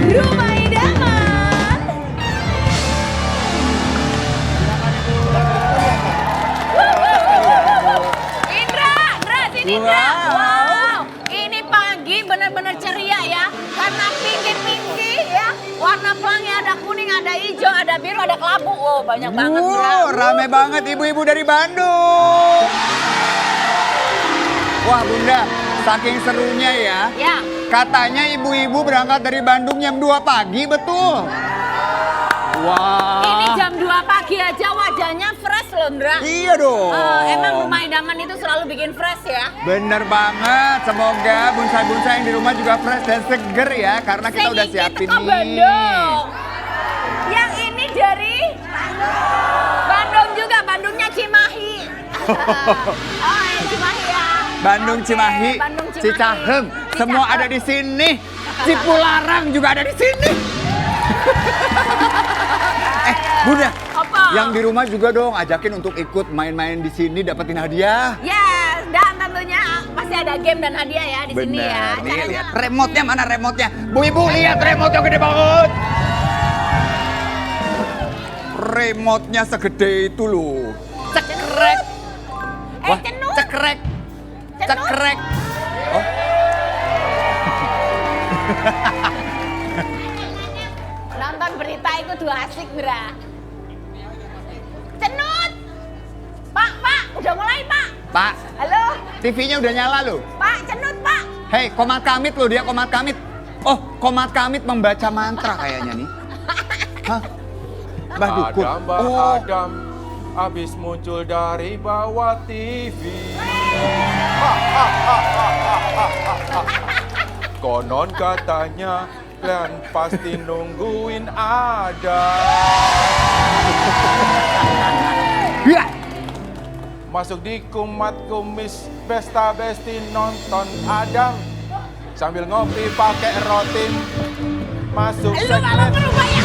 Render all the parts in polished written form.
Rumah Idaman. Indra, sini Indra. Wow, ini pagi benar-benar ceria ya. Karena pinky ya. Warna pelangi ada kuning, ada hijau, ada biru, ada kelabu. Oh, banyak banget. Rame banget ibu-ibu dari Bandung. Wah Bunda, saking serunya ya. Ya. Katanya ibu-ibu berangkat dari Bandung jam 2 pagi, betul? Wah. Ini jam 2 pagi aja wajahnya fresh loh, Ndra. Iya dong. Emang Rumah Idaman itu selalu bikin fresh ya? Bener banget. Semoga bonsai-bonsai yang di rumah juga fresh dan seger ya. Karena kita udah siapin nih. Bandung. Yang ini dari Bandung juga, Bandungnya Cimahi. Oh, yang Cimahi ya. Bandung, Oke, Cimahi, Bandung, Cimahi. Cicahem, semua ada di sini. Cipularang juga ada di sini. Bunda, Apa? yang di rumah juga dong ajakin untuk ikut main-main di sini dapetin hadiah. Yes, dan tentunya pasti ada game dan hadiah ya di sini ya. Bener, nih Caranya- lihat remote-nya mana remote-nya. Bu Ibu lihat remote-nya gede banget. Remote-nya segede itu loh. Cekrek. Wah, Cenut. cekrek. Cekrek. Oh. Nonton berita itu tuh asik, Bra. Cenut. Pak, udah mulai, Pak. Pak, Halo, TV-nya udah nyala loh. Pak, cenut, Pak. Hei, Komat Kamit loh dia, Komat Kamit. Oh, Komat Kamit membaca mantra kayaknya nih. Hah? Mbah Dukun. Adam habis muncul dari bawah TV. Konon katanya kalian pasti nungguin Adam. Ya. Masuk di kumat kumis pesta besti nonton Adam sambil ngopi pakai roti. Masuk Lu malah segmen berubah ya.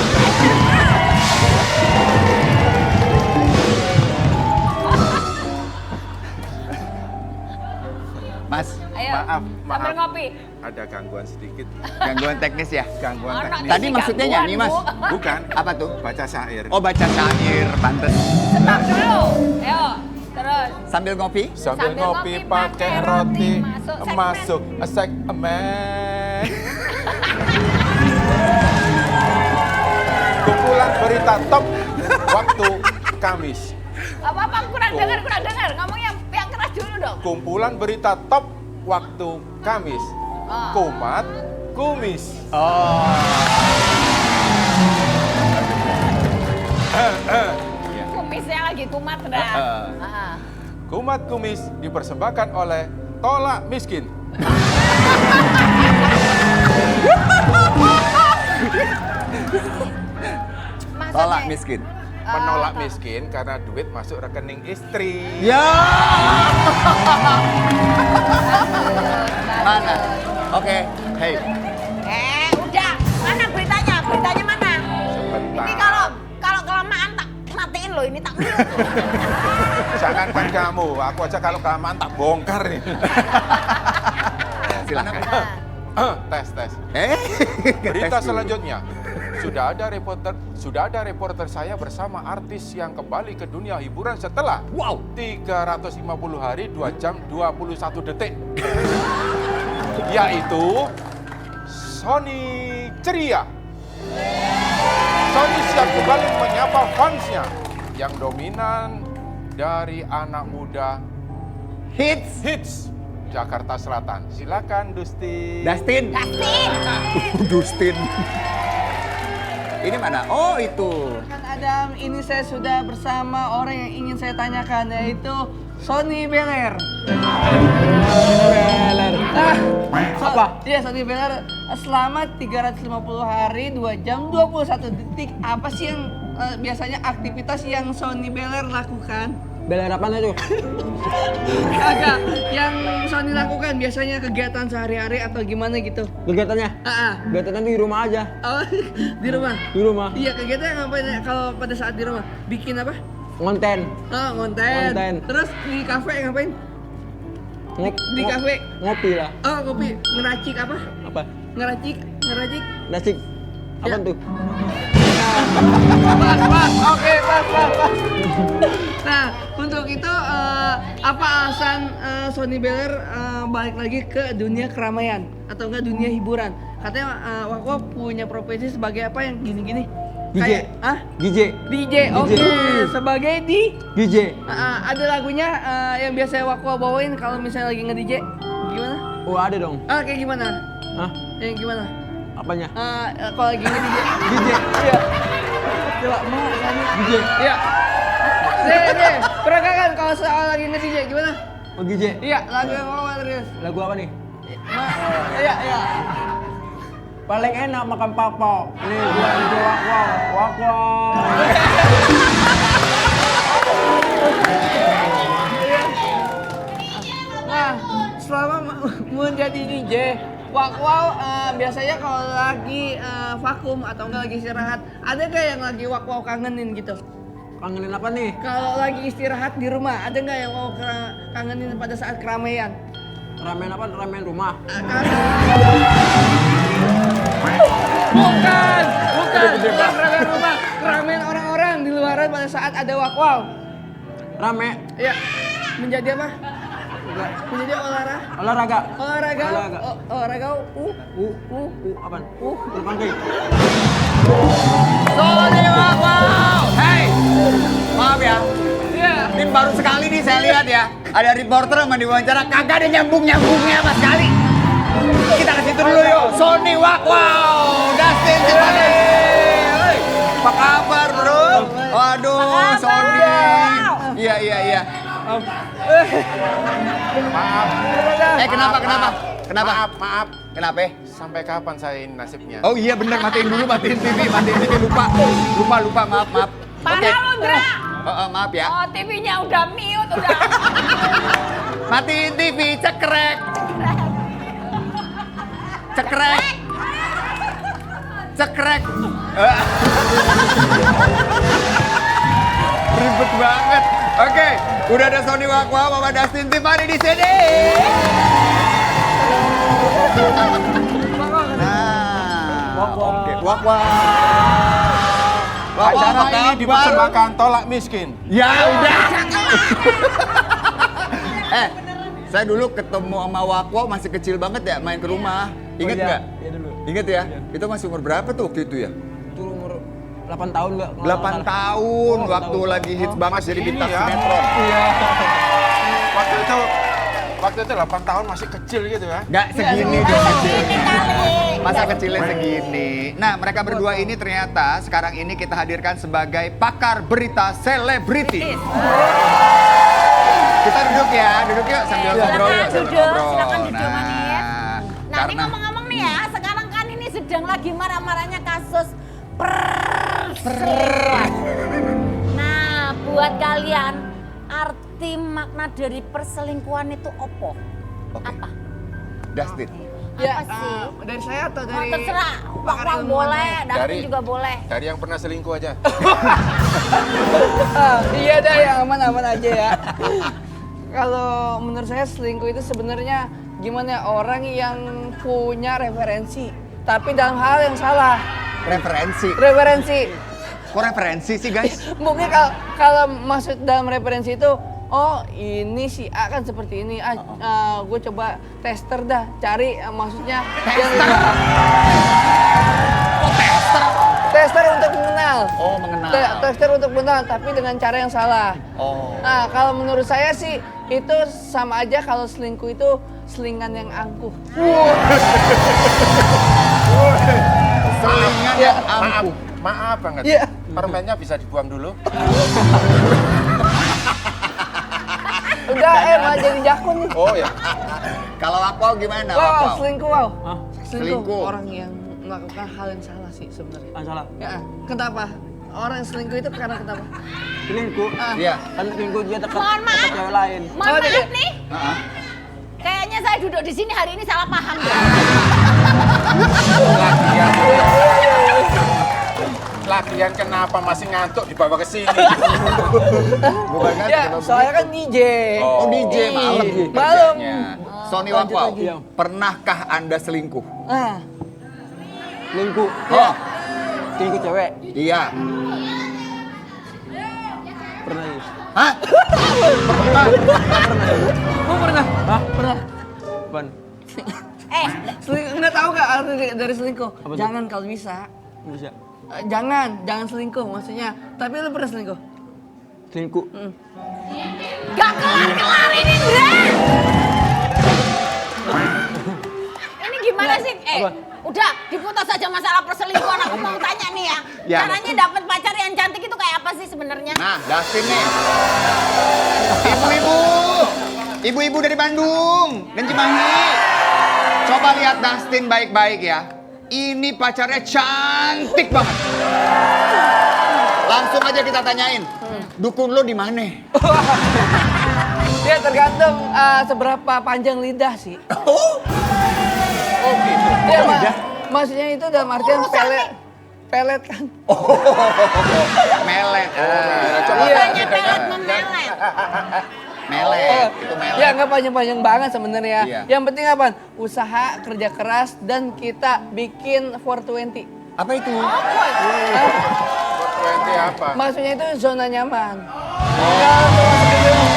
Mas, Ayo, Maaf. sambil ngopi. ada gangguan sedikit. gangguan teknis ya? Gangguan Ono teknis. Tadi isi maksudnya gangguan, nyanyi, Mas? Bu. Bukan, Apa tuh? baca syair. Oh, baca syair, pantes. Stop dulu. Ayo, terus. Sambil ngopi? Sambil Sambil ngopi ngopi pakai pakai roti, roti, masuk segmen. Kumpulan berita top waktu Kamis. Apa kurang dengar. Ngomong yang keras dulu dong. Kumpulan berita top waktu Kamis. Ah. Kumat kumis. Oh. Kumisnya lagi kumat, Bra. Ah. Kumat kumis dipersembahkan oleh Tolak Miskin. Maksudnya- Tolak miskin. Menolak miskin karena duit masuk rekening istri. Ya. Mana? Oke, hey. Udah. Mana beritanya? Beritanya mana? Sebentar. Ini kalau kelamaan tak matiin loh, ini tak mute. Jangankan kamu, aku aja kalau kelamaan tak bongkar nih. Silakan. Tes. Eh, Berita tes dulu. selanjutnya. Sudah ada reporter saya bersama artis yang kembali ke dunia hiburan setelah Wow. 350 hari 2 jam 21 detik. Yaitu Sony Ceria. Sony siap kembali menyapa fansnya yang dominan dari anak muda hits Jakarta Selatan. Silakan Dustin. Dustin. Dustin. Ini mana? Oh, itu. Kang Adam, ini saya sudah bersama orang yang ingin saya tanyakan, yaitu Sony Beler. Apa? Iya, Sony Beler. Selama 350 hari, 2 jam 21 detik, apa sih yang biasanya aktivitas yang Sony Beler lakukan? Beler apaan itu? Agak, yang Sony lakukan biasanya kegiatan sehari-hari atau gimana gitu? Kegiatannya? Kegiatan Kegiatannya di rumah aja. di rumah? Di rumah. Iya, kegiatannya ngapain ya kalau pada saat di rumah? Bikin apa? Ngonten. Oh, ngonten. Terus di kafe ngapain? Di kafe? Ngopi lah. Oh, kopi. Ngeracik apa? Apa? Ngeracik. Nasi Apa tuh? Pas. Oke, pas. Nah, untuk itu apa alasan Sony Beller balik lagi ke dunia keramaian atau enggak dunia hiburan? Katanya Wako punya profesi sebagai apa yang gini-gini? DJ. DJ. DJ. Oke, sebagai DJ. ada lagunya yang biasa Wako bawain kalau misalnya lagi nge-DJ. Gimana? Oh, ada dong. Kayak gimana? Hah? Yang gimana? Apanya? Kalau lagi nge-DJ. DJ. Iya. Coba mau nyanyi. DJ. Iya. Deh. Peragakan kalau soal lagi nge-DJ gimana? Oh, DJ. Iya, lagu yang mau terus. Lagu apa nih? Iya. Paling enak makan papau. Nih, gua itu wak. Nah, selama menjadi DJ, Wakwau biasanya kalau lagi vakum atau enggak lagi istirahat, ada nggak yang lagi Wakwau kangenin gitu? Kangenin apa nih? Kalau lagi istirahat di rumah, ada nggak yang mau kangenin pada saat keramaian? Ramen apa? Ramen rumah. Bukan ramen rumah, ramen orang-orang di luaran pada saat ada Wakwau. Rame. Iya, menjadi apa? Menjadi Olahraga. olahraga. Apaan? Pancake. Sony Wakwau. Hey, maaf ya. Iya. Ini baru sekali nih saya lihat ya. Ada reporter sama diwawancara, kagak ada nyambung-nyambungnya sama sekali. Kita ke situ dulu yuk. Sony Wakwau, Dustin Tiffany. Apa kabar bro? Waduh, Sony. Iya. Maaf, Kenapa? maaf. Kenapa? Sampai kapan saya ini nasibnya? Oh iya bener, matiin TV, lupa. Maaf. Parah lu, Bra. Maaf ya. Oh, TV-nya udah mute, udah. Matiin TV, cekrek. Ribet banget. Oke, udah ada Sony Wakwau sama Dustin Tiffany di sini. Nah, oke, Wakwau. Acara apa ini kabar? dipersembahkan tolak miskin. Ya udah. Saya dulu ketemu sama Wakwau masih kecil banget ya, main ke rumah. Ingat iya. nggak? Iya dulu. Ingat ya? Itu masih umur berapa tuh waktu itu ya? Itu umur 8 tahun nggak? 8 tahun, Oh, waktu tahun. lagi hits banget jadi ini bintang ya. sinetron. Iya. Waktu itu 8 tahun masih kecil gitu ya. Nggak segini Ini dong. kali. Masa kecilnya segini. Nah, mereka berdua ini ternyata sekarang ini kita hadirkan sebagai pakar berita selebriti. Kita duduk yuk sambil ngobrol yuk. Silakan duduk manis. Nah, ini karena ngomong-ngomong nih ya, sekarang kan ini sedang lagi marah-marahnya kasus perselingkuhan. Nah, buat kalian, arti makna dari perselingkuhan itu opo? Oke. Apa? Dustin. Apa sih? Dari saya atau Oh, dari terserah, pakar Wakwau ilmuwan boleh, saya? Dustin juga boleh. Dari yang pernah selingkuh aja. Iya dah, yang aman-aman aja ya. Kalau menurut saya selingkuh itu sebenarnya gimana ya, orang yang punya referensi, tapi dalam hal yang salah. Referensi. Kok referensi sih guys? Mungkin kalau maksud dalam referensi itu, oh ini si A kan seperti ini, gue coba tester dah, cari maksudnya yang tester untuk mengenal. Oh, mengenal. Tester untuk mengenal, tapi dengan cara yang salah. Oh. Nah, kalau menurut saya sih itu sama aja kalau selingkuh itu selingan yang angkuh. Selingan Ya, yang ampuh. Maaf banget. Iya. Permennya bisa dibuang dulu. Udah, malah jadi jakun nih. Oh ya. Kalau Wakwau gimana? Wow, Wakwau? selingkuh, wow. Hah? Selingkuh. Orang yang melakukan hal yang salah sih sebenarnya. Salah. Ya, kenapa? Orang yang selingkuh itu karena kenapa? Selingkuh. Iya. Kan selingkuh dia dekat Mohon maaf. dekat cewek lain. Mohon Oh, maaf iya. nih, Heeh. kayaknya saya duduk di sini hari ini salah paham deh. Lagian kenapa masih ngantuk dibawa ke sini? Bukan kan? Ya, kalau soalnya kan begitu. DJ. Oh, DJ malam. Malam. kerjanya. Sony Lanjut Wakwau, lagi. pernahkah Anda selingkuh? Nah, Selingkuh. Oh, Selingkuh cewek. Iya. Pernah ya? Hah? Gue pernah. Hah? Pernah. Ban. Selingkuh, nggak tahu gak arti dari selingkuh? Apa tuh? Jangan kalau bisa. Bisa. Jangan selingkuh maksudnya. Tapi lu pernah selingkuh? Selingkuh. Gak kelar-kelar ini, Indra. Ini gimana sih? Apa? Udah diputus saja masalah perselingkuhan. Aku mau tanya nih ya. Ya. Caranya dapat pacar yang cantik itu kayak apa sih sebenarnya? Nah, Dustin nih. Ibu-ibu. Ibu-ibu dari Bandung dan Cimahi. Coba lihat Dustin baik-baik ya. Ini pacarnya cantik banget. Langsung aja kita tanyain. Dukun lo di mana? Ya tergantung seberapa panjang lidah sih. Oh gitu. Ya, Oh, lidah? maksudnya itu dalam artian pelet kan. Melet. Tanya pelet memelet. Melet. Itu melet. Ya nggak panjang-panjang banget sebenarnya. Iya. Yang penting apa? Usaha, kerja keras, dan kita bikin 420. Apa itu? Ah, 420 apa? maksudnya itu zona nyaman. Kalau lu masuk ke dalam-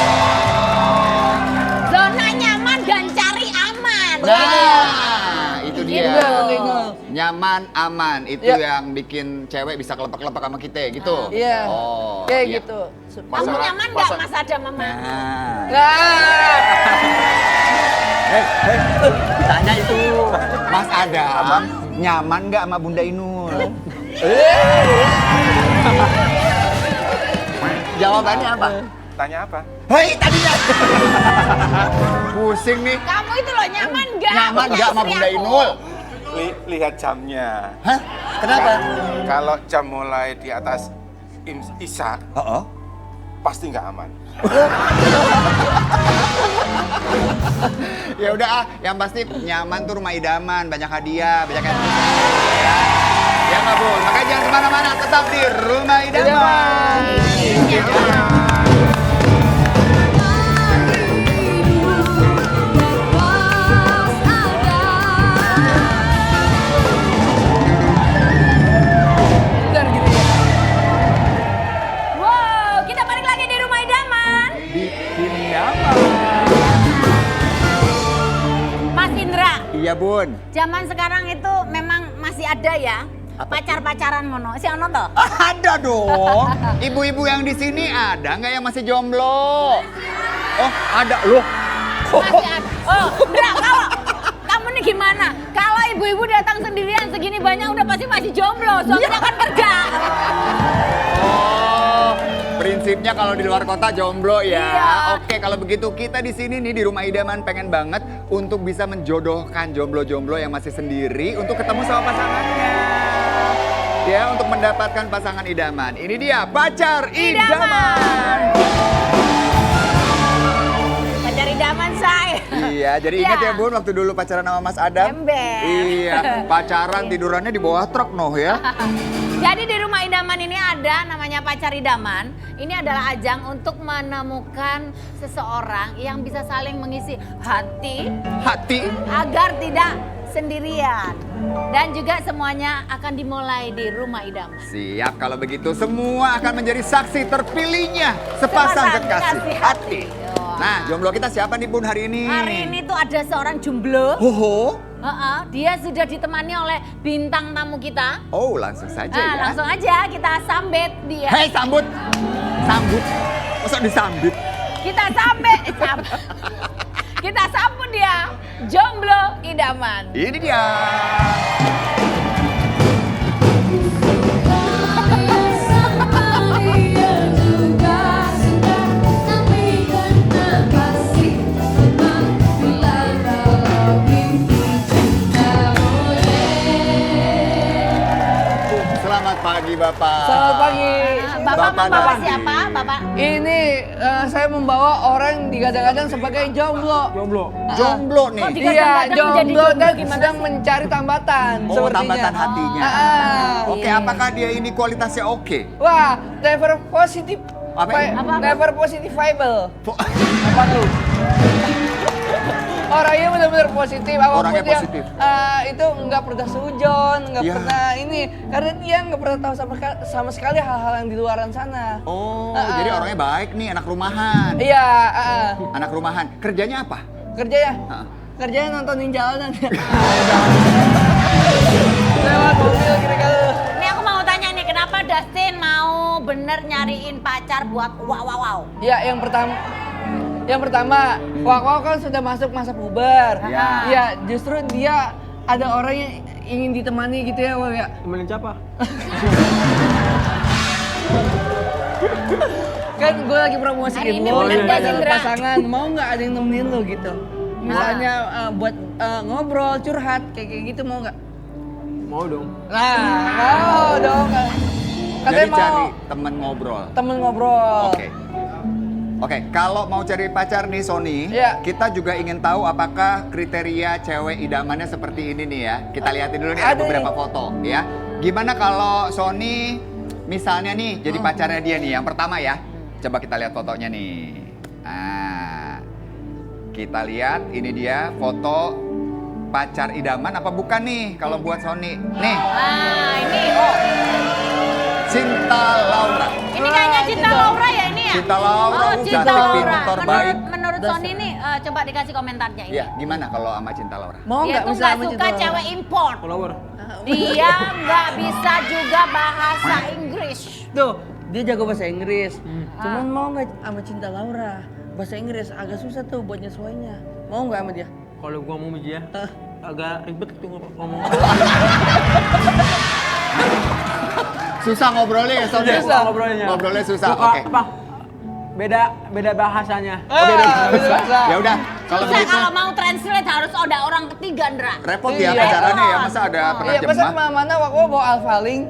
Zona nyaman dan cari aman. Nah, itu dia. Udah, udah. Nyaman, aman. Itu Ya. yang bikin cewek bisa kelepek-kelepek sama kita gitu. Iya. Oh. Kayak iya. gitu. Kamu Masalah- nyaman nggak masa- Mas Adam Mama? Nah. Nah. Ditanya itu. Mas Adam, nyaman nggak sama Bunda Inul? Jawabannya apa? Tanya apa? Hei, tadinya. Pusing nih. Kamu itu loh nyaman nggak? Nyaman nggak sama Istri Bunda aku. Inul? Lihat jamnya. Hah? Kenapa? Kalau jam mulai di atas Isya, Oh. pasti nggak aman. Ya udah ah, yang pasti nyaman tuh rumah idaman, banyak hadiah, banyak yang ya nggak Bu? Makanya jangan kemana-mana, tetap di rumah idaman. Bentar gitu ya. Wow, kita balik lagi di rumah idaman. Bikin nyaman. Mas Indra, Iya Bun. zaman sekarang itu memang masih ada ya pacar-pacaran mono. Si ono toh? Ada dong. Ibu-ibu yang di sini ada nggak yang masih jomblo? Oh ada loh. Masih ada. Oh, Indra, kalau kamu nih gimana? Kalau ibu-ibu datang sendirian segini banyak udah pasti masih jomblo. Suaminya kan kerja. Oh, prinsipnya kalau di luar kota jomblo ya. Iya. Oke, kalau begitu kita di sini nih di rumah idaman pengen banget untuk bisa menjodohkan jomblo-jomblo yang masih sendiri untuk ketemu sama pasangannya. Ya, untuk mendapatkan pasangan idaman. Ini dia pacar idaman. Pacar idaman saya. Iya, jadi ingat Iya. ya Bun waktu dulu pacaran sama Mas Adam? Ember. Iya, pacaran tidurannya di bawah truk noh ya. Jadi di rumah idaman ini ada namanya pacar idaman. Ini adalah ajang untuk menemukan seseorang yang bisa saling mengisi hati Hati. agar tidak sendirian. Dan juga semuanya akan dimulai di rumah idaman. Siap, kalau begitu semua akan menjadi saksi terpilihnya sepasang kekasih hati. Wah. Nah, jomblo kita siapa nih Bun hari ini? Hari ini tuh ada seorang jomblo. Hoho. Dia sudah ditemani oleh bintang tamu kita. Oh, langsung saja Nah, ya. langsung aja kita sambit dia. Hei, sambut. Sambut. Masa disambit? Kita kita sambut dia, jomblo idaman. Ini dia. Selamat pagi, Bapak. Selamat pagi. Bapak Bapak membawa Dandi. siapa, Bapak? Ini saya membawa orang yang digadang-gadang sebagai jomblo. Jomblo. Jomblo nih. Oh, Iya, Digadang-gadang menjadi jomblo jomblo dan gimana sedang sih? mencari tambatan. Oh, sepertinya. tambatan hatinya. Oke, apakah dia ini kualitasnya oke? Wah, never positive. Apa? Apa? Never positive vibe. Po- Apa tuh? orangnya benar-benar positif. Apapun Orangnya yang, positif. itu nggak pernah sujon, nggak Ya. pernah ini. Karena dia nggak pernah tahu sama sekali hal-hal yang di luaran sana. Oh, jadi orangnya baik nih, anak rumahan. Iya, Anak rumahan. Kerjanya apa? kerja ya? Heeh. Kerjanya nontonin jalanan. Lewat mobil kira-kira. Ini aku mau tanya nih, kenapa Dustin mau bener nyariin pacar buat wow. Ya, yang pertama, Wak kan sudah masuk masa puber. Iya. Iya, justru dia ada orang yang ingin ditemani gitu ya, Wak ya. Temenin siapa? Kan gue lagi promosi Hari ini gitu, bener dah, ada Indra. pasangan, mau nggak ada yang nemenin lo gitu? Misalnya buat ngobrol, curhat, kayak gitu mau nggak? Mau dong. Nah, mau dong. Jadi Katanya mau cari temen ngobrol. temen ngobrol. Oke, kalau mau cari pacar nih Sony, Iya. kita juga ingin tahu apakah kriteria cewek idamannya seperti ini nih ya. Kita lihatin dulu nih ada Ada beberapa nih. foto ya. Gimana kalau Sony misalnya nih jadi pacarnya dia nih yang pertama ya. Coba kita lihat fotonya nih. Nah, kita lihat ini dia foto pacar idaman apa bukan nih kalau buat Sony. Nih, Ini Cinta Laura. ini kayaknya Cinta Laura ya ini ya? Cinta Laura, Oh, Cinta cantik, Laura. pintar, baik. Menurut Sony nih, coba dikasih komentarnya ini. Iya, gimana kalau sama Cinta Laura? Mau Dia nggak tuh misalnya nggak sama suka Cinta Laura? cewek import. Follower. Dia nggak bisa juga bahasa Inggris. Tuh, dia jago bahasa Inggris. Cuman mau nggak sama Cinta Laura? Bahasa Inggris agak susah tuh buat nyesuainya. Mau nggak sama dia? Kalau gua mau ya, agak ribet tuh ngomong. Susah ngobrolnya ya, Sony? Susah ngobrolnya. Ngobrolnya susah, Suka oke. apa? Beda bahasanya. Susah. Ya udah, kalau Susah begitu kalau mau translate harus ada orang ketiga, Ndra. repot ya Iya. pacarannya ya, masa ada Iya, masa penerjemah? kemana-mana waktu bawa alfaling.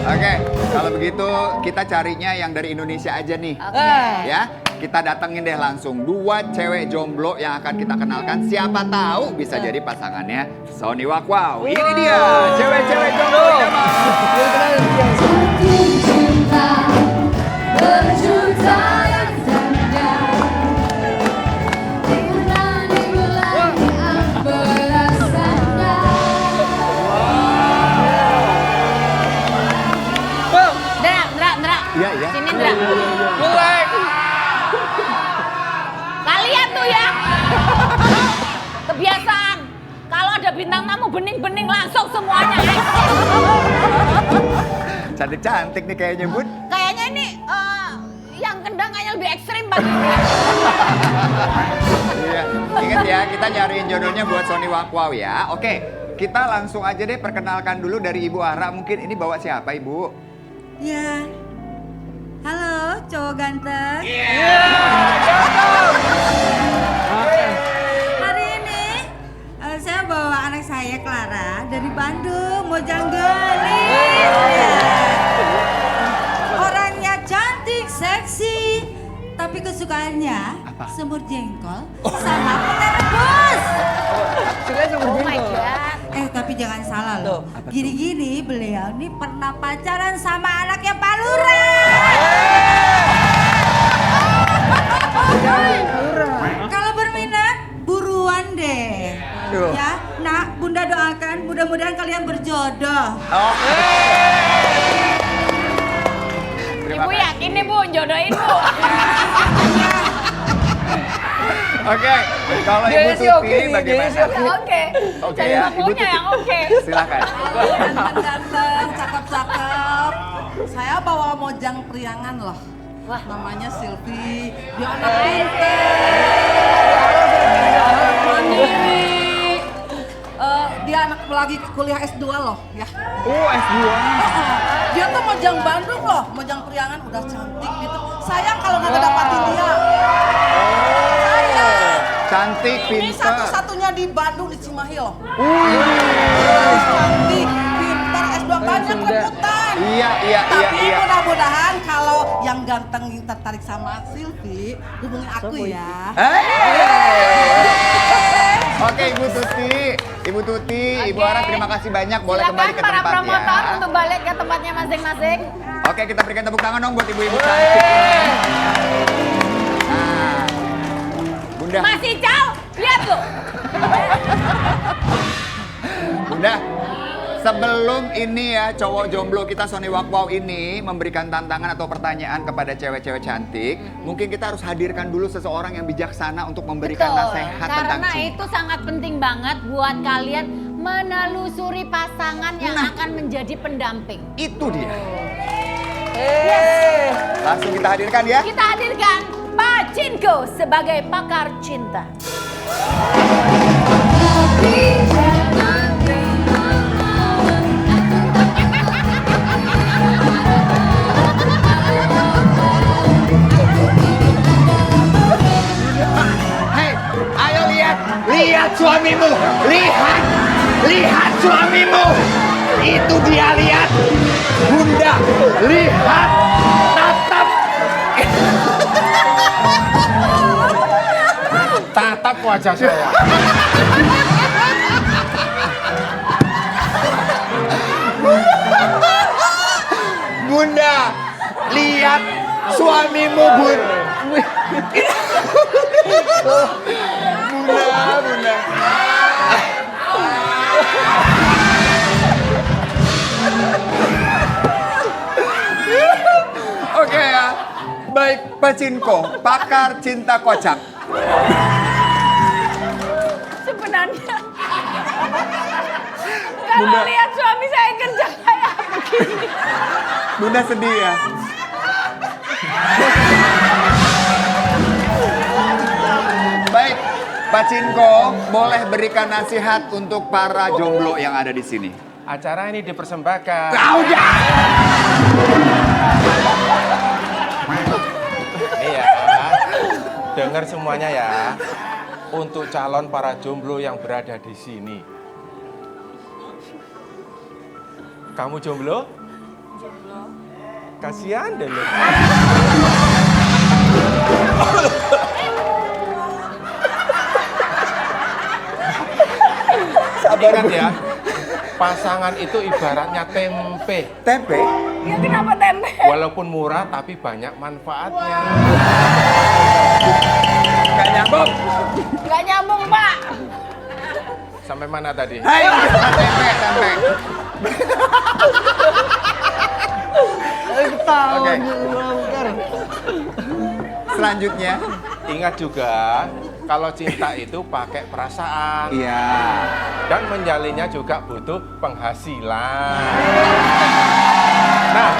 Oke, kalau begitu kita carinya yang dari Indonesia aja nih. Ah. Ya, kita datengin deh langsung 2 cewek jomblo yang akan kita kenalkan. Siapa tahu bisa jadi pasangannya Sony Wakwau. Ini dia, cewek-cewek jomblo idaman. Berjuta yang tanda Diulangi belasannya Ndra. Iya, iya. Sini, Ndra. Mulai. Kalian tuh ya. Kebiasaan. Kalau ada bintang tamu bening-bening langsung semuanya. Cantik-cantik nih kayaknya, Bun. Kayaknya ini yang kendang kayaknya lebih ekstrim bagi dia. Iya, ingat ya, kita nyariin jodohnya buat Sony Wakwau ya. Oke, kita langsung aja deh perkenalkan dulu dari Ibu Ara. Mungkin ini bawa siapa, Ibu? Ya. Halo, cowok ganteng. Hari ini saya bawa anak saya Clara dari Bandung, Mojanggeling. Ya. Orangnya cantik, seksi, tapi kesukaannya semur jengkol sama pete rebus. Suka sama Oh my jengkol. god. Tapi jangan salah Tuh, loh. Gini-gini beliau nih pernah pacaran sama anaknya Pak Lurah. Kalau berminat, buruan deh. Duh. Ya, nah Bunda doakan mudah-mudahan kalian berjodoh. Oke. Terima Ibu kasih. yakin nih Bu, jodohin Bu. Oke, kalau Ibu Dia sih Tuti oke nih, dia bagaimana? sih oke. Oke. Oke Cari ya, Ibu tamunya Tuti. yang oke. Silakan. Ganteng, cakep-cakep. Saya bawa mojang priangan loh. Wah. Namanya Silvi. Dia anak pinter. Mandiri. Dia anak lagi kuliah S2 loh ya. Oh, S2. Dia tuh mojang Bandung loh. Mojang priangan udah cantik gitu. Sayang kalau nggak ngedapatin dia. Cantik, Ini pintar. satu-satunya di Bandung, di Cimahi loh. Cantik, pintar, S2 banyak rebutan. Iya. Tapi mudah-mudahan kalau yang ganteng yang tertarik sama Silvi, hubungin aku ya. Oke, Ibu Tuti, Ibu Ara, terima kasih banyak. Boleh kembali Silakan ke para tempat promotor ya. untuk balik ke tempatnya masing-masing. Oke, kita berikan tepuk tangan dong buat ibu-ibu cantik. Nah, Bunda. Masih jauh, lihat loh. Bunda, sebelum ini ya cowok jomblo kita Sony Wakwau ini memberikan tantangan atau pertanyaan kepada cewek-cewek cantik, mungkin kita harus hadirkan dulu seseorang yang bijaksana untuk memberikan nasihat tentang Karena cinta. itu sangat penting banget buat kalian menelusuri pasangan yang akan menjadi pendamping. Itu dia. Langsung kita hadirkan ya. Kita hadirkan Pak Cinko sebagai pakar cinta. Hei, ayo lihat, lihat suamimu, lihat suamimu. Itu dia, lihat. Bunda, lihat, tatap. Tatap wajah saya. Bunda, lihat suamimu, Bun. Bunda. Oke ya, baik Pak Cinko, pakar cinta kocak. Sebenarnya kalau lihat suami saya kerja kayak begini. Bunda sedih ya. Baik, Pak Cinko, boleh berikan nasihat untuk para jomblo yang ada di sini. Acara ini dipersembahkan. Udah. Iya, dengar semuanya ya. Untuk calon para jomblo yang berada di sini. Kamu jomblo? Jomblo. Kasihan deh lu. Ingat ya, pasangan itu ibaratnya tempe. Tempe? Ya kenapa tempe? Walaupun murah tapi banyak manfaatnya. Gak nyambung. Gak nyambung, Pak. Sampai mana tadi? Hai, tempe. Oke. Selanjutnya. Ingat juga, kalau cinta itu pakai perasaan. Iya. Dan menjalinnya juga butuh penghasilan. Nah,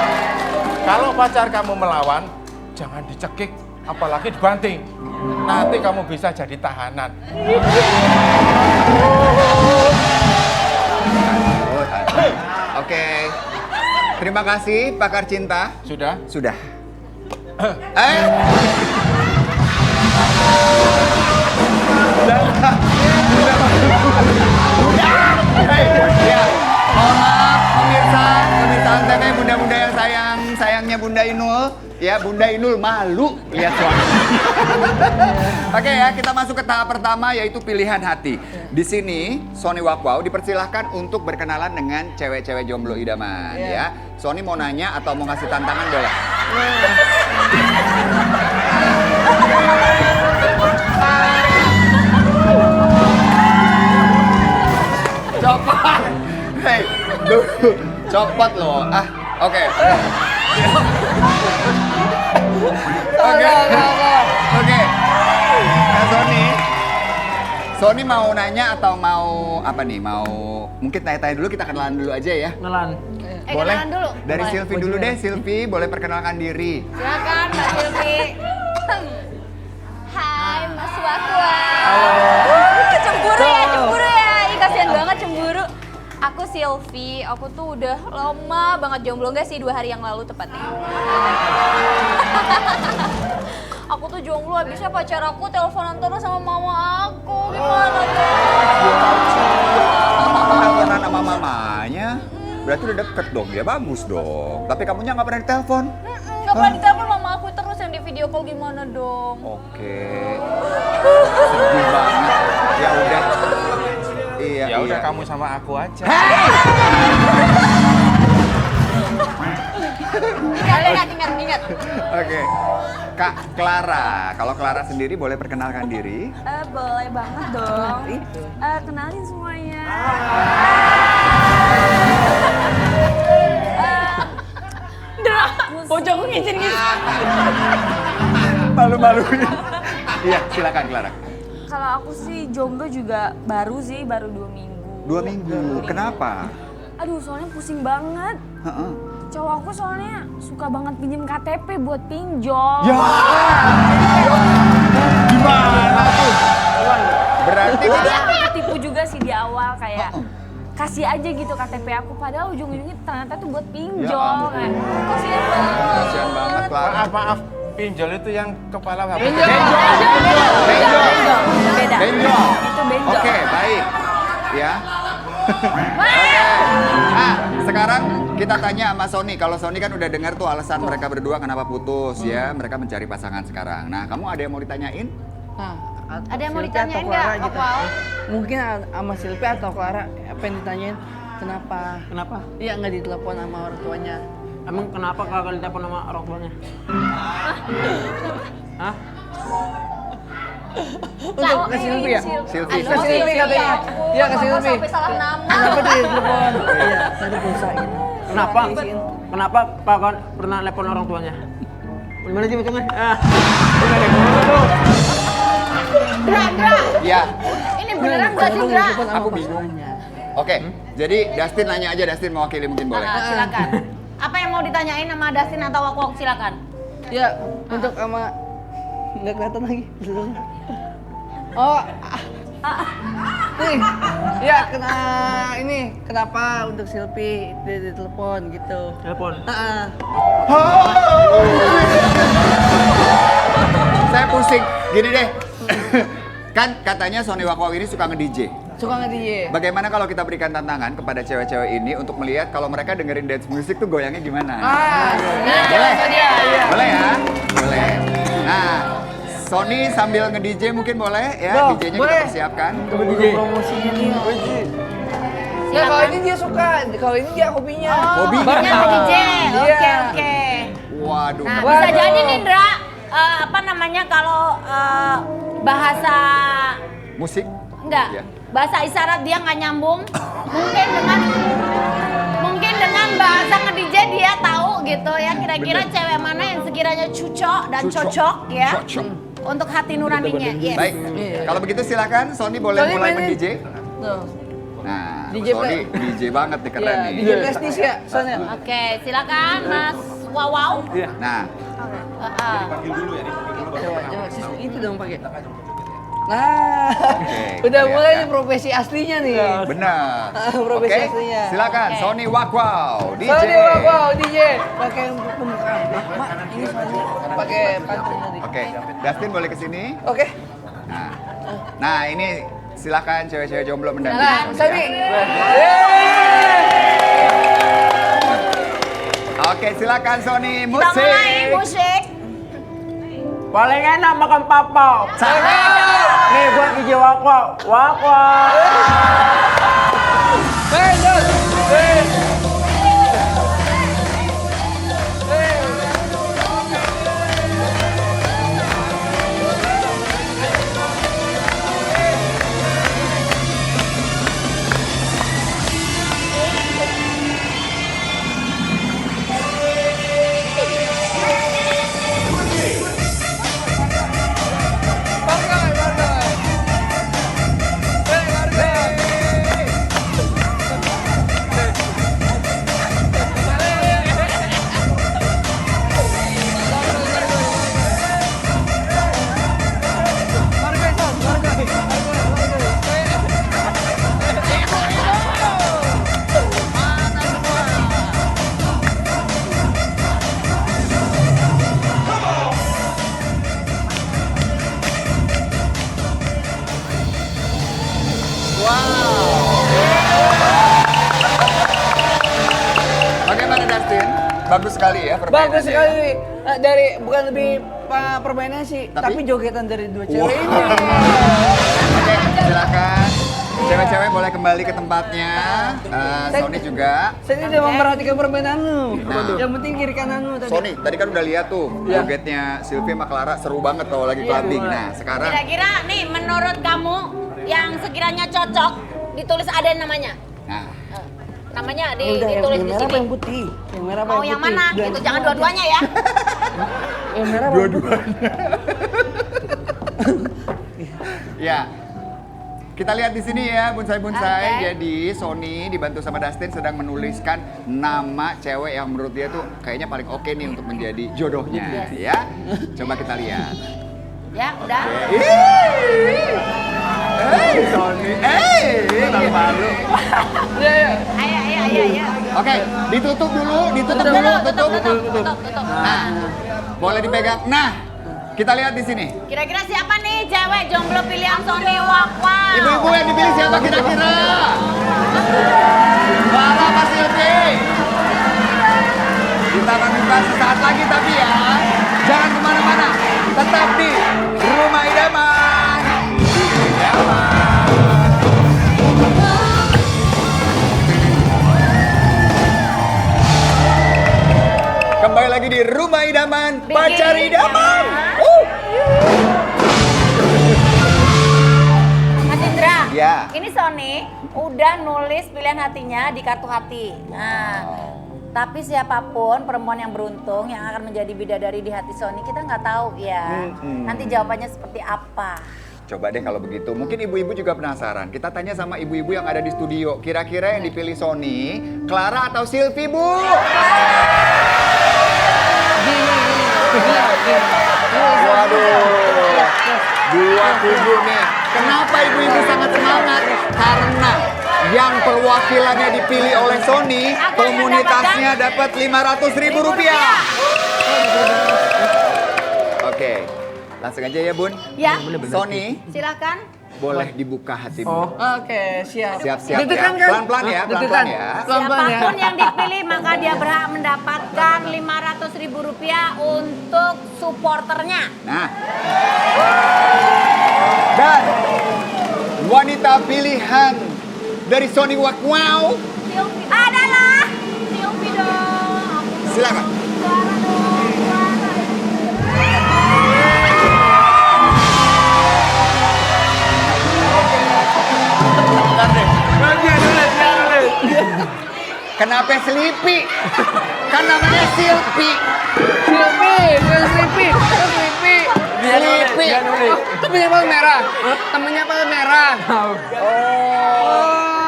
kalau pacar kamu melawan, jangan dicekik, apalagi dibanting. Nanti kamu bisa jadi tahanan. Oke. Terima kasih pakar cinta. Sudah? Sudah. Ya, mohon maaf pemirsa Antv, bunda-bunda yang sayangnya Bunda Inul. Ya, Bunda Inul malu lihat suami. Oke ya, kita masuk ke tahap pertama yaitu pilihan hati. Di sini Sony Wakwau dipersilahkan untuk berkenalan dengan cewek-cewek jomblo idaman ya. Sony mau nanya atau mau ngasih tantangan boleh? Copot. Hei, copot loh. Oke. Oke. Nah, Sony mau nanya atau mau apa nih? Mau mungkin tanya-tanya dulu, kita kenalan dulu aja ya. Kenalan. Boleh? Kenalan dulu. Dari Sylvie dulu deh. Sylvie, boleh perkenalkan diri. Silakan, Mbak Silvi. Hai Mas Wakwa. Cemburu ya. Ih, kasihan banget cemburu. Aku Sylvie, aku tuh udah lama banget jomblo, enggak sih 2 hari yang lalu tepatnya. Aku tuh jomblo, habisnya pacar aku teleponan terus sama mama aku. Gimana Teleponan sama mamanya? Berarti udah deket dong, ya bagus dong. Tapi kamunya nggak pernah ditelepon? Nggak pernah ditelepon mama aku terus, yang di video call gimana dong? Oke. Sedih banget. Ya udah. Iya. Ya udah kamu sama aku aja. Ingat. Oke. Kak Clara Clara. Kalau Clara sendiri boleh perkenalkan diri. Boleh banget dong. Kenalin semuanya. Bocokku ngicin-ngicin. Malu-maluin. Iya, silakan Clara. Kalau aku sih jomblo juga baru 2 minggu. 2 minggu. Kenapa? Aduh, soalnya pusing banget. Heeh. Cowok aku soalnya suka banget pinjem KTP buat pinjol. Ya. Gimana tuh? Berarti Jadi kan aku ketipu juga sih di awal kayak kasih aja gitu KTP aku padahal ujung-ujungnya ternyata tuh buat pinjol kan. Kasian banget. kasihan banget Clara. Maaf, pinjol itu yang kepala apa? Benjol. Beda. Benjol. Itu benjol. Oke, baik. Ya. Oke. Nah, sekarang kita tanya sama Sony. Kalau Sony kan udah dengar tuh alasan mereka berdua kenapa putus ya. Mereka mencari pasangan sekarang. Nah, kamu ada yang mau ditanyain? Nah, Ada yang mau Silvi atau ditanyain Clara nggak, gitu. Opal? Mungkin sama Silvi atau Clara apa yang ditanyain? Kenapa? Kenapa? Iya nggak ditelepon sama orang tuanya. Emang kenapa kagak ditelepon sama orang tuanya? Hah? Untuk ke Silvi ya? Silvi. Ke Silvi katanya. Iya ke Silvi. Sampai salah nama. Kenapa ditelepon? Iya, tadi pulsa gitu. Kenapa? Isiin. Kenapa kagak pernah telepon orang tuanya? Gimana sih macamnya? Dra. Iya. Ini beneran gak sih, Dra? Aku bingung. Oke, jadi Dustin nanya aja, Dustin mewakili mungkin boleh. Silakan. Apa yang mau ditanyain sama Dustin atau Wak silakan. Ya, untuk sama nggak kelihatan lagi. Oh, nih, ya kenapa untuk Silvi di telepon gitu? Telepon. Saya pusing. Gini deh. Kan katanya Sony Wakwaw ini suka nge-DJ. Suka nggak DJ? Bagaimana kalau kita berikan tantangan kepada cewek-cewek ini untuk melihat kalau mereka dengerin dance music tuh goyangnya gimana? Boleh? Boleh ya? Boleh. Nah, Sony sambil nge-DJ mungkin boleh ya? DJ-nya kita boleh. persiapkan. Promosinya nih. Ya kalau ini dia suka, kalau ini dia hobinya. Hobinya. Hobinya nge-DJ. Iya. Oke. Waduh. Nah, bisa jadi nih, Indra. Apa namanya kalau bahasa Musik? enggak, Iya. bahasa isyarat dia nggak nyambung. Mungkin dengan bahasa nge-DJ dia tahu gitu ya kira-kira Bener. cewek mana yang sekiranya cocok dan cocok ya Cocok. untuk hati nuraninya. Yes. Baik. Kalau begitu silakan Sony boleh Sony mulai mainin. men-DJ. Tuh. Nah, DJ Sony DJ banget nih keren Ya, nih. DJ prestis ya, soalnya. Oke, silakan Mas Wawaw. Nah, Coba, itu dong pakai. Nah, Oke, udah kita mulai lihat nih profesi aslinya nih. benar. Profesi Oke, aslinya. silakan Oke. Sony Wakwaw DJ. Sony wow DJ pakai pembukaan. Mak, ini Sony pakai pantun tadi. Oke, Dustin boleh ke sini. Oke. Nah, ini silakan cewek-cewek jomblo mendampingi Nah, Sony. Sony. ya. Oke, silakan Sony Kita mulai musik. musik. Paling enak makan papa. Cakep. Nih buat DJ Wakwa. Wakwa. Bagaimana Dustin? Bagus sekali ya permainannya. Bagus sekali. Dari bukan lebih permainannya sih, Tapi? tapi jogetan dari dua cewek ini. Oke, silakan. Cewek-cewek boleh kembali ke tempatnya. Sony juga. Saya tidak memperhatikan permainanmu. Nah. Yang penting kiri kananmu tadi. Sony, tadi kan udah lihat tuh jogetnya Sylvie sama Clara seru banget kalau lagi clubbing. Nah, sekarang Kira-kira nih menurut kamu yang sekiranya cocok ditulis ada namanya. nah, Namanya yang ditulis di merah apa sini. yang putih? Yang merah apa Mau yang yang putih? mana? Gitu, jangan dua-duanya ya. Yang merah apa yang putih? ya. Kita lihat di sini ya, bonsai-bonsai. Oke. Jadi Sony dibantu sama Dustin sedang menuliskan nama cewek yang menurut dia tuh kayaknya paling oke nih untuk menjadi jodohnya, ya. Coba kita lihat. Ya, udah. Sony, Bang Baru. Ayo. Oke, ditutup dulu, tutup. Tutup. Nah, boleh dipegang. Nah, kita lihat di sini. Kira-kira siapa nih cewek jomblo pilihan Sony Wakwa? Ibu-ibu yang dipilih siapa kira-kira? Clara apa Sylvie? Kita akan buka sesaat lagi tapi ya, jangan kemana-mana. Tetap di Rumah Idaman. Kembali lagi di Rumah Idaman, Pacar Idaman. Mas Indra, Ya. ini Sony udah nulis pilihan hatinya di kartu hati. Nah, tapi siapapun perempuan yang beruntung yang akan menjadi bidadari di hati Sony, kita nggak tahu ya. Nanti jawabannya seperti apa. Coba deh kalau begitu, mungkin ibu-ibu juga penasaran. Kita tanya sama ibu-ibu yang ada di studio. Kira-kira yang dipilih Sony, Clara atau Sylvie, Bu? Waduh, dua kubu nih. Kenapa ibu-ibu sangat semangat? Karena yang perwakilannya dipilih oleh Sony, komunitasnya dapat Rp500.000. Oke, langsung aja ya Bun. Ya, Sony, silakan. boleh dibuka hatimu. Oke, siap. Siap-siap Deg-degan ya. kan? Pelan-pelan ya, Deg-degan. pelan-pelan ya. Pelan-pelan ya. Siapapun yang dipilih maka dia berhak mendapatkan Rp500.000 untuk supporternya. Nah. Dan wanita pilihan dari Sony Wakwa Sylvie adalah Sylvie dong. silakan. Suara dong, suara. Kenapa Selipi? Kan namanya Sylvie. Slippy. Selipi. Temennya paling merah. Temennya paling merah.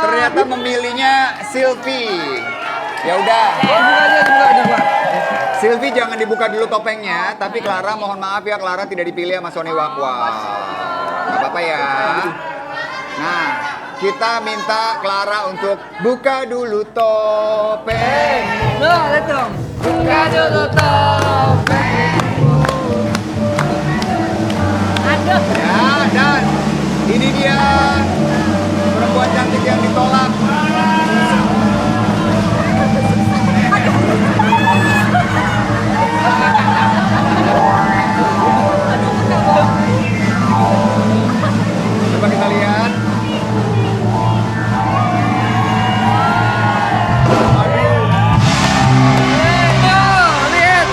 Ternyata memilihnya Sylvie. Ya udah. Dibuka. Sylvie jangan dibuka dulu topengnya, tapi Clara mohon maaf ya, Clara tidak dipilih sama Sony Wakwa. Gak apa-apa ya. Nah, kita minta Clara untuk buka dulu topeng. Loh, lihat dong. Buka dulu topeng. Aduh. Ya, dan ini dia perempuan cantik yang ditolak. Coba kita lihat. Lihat.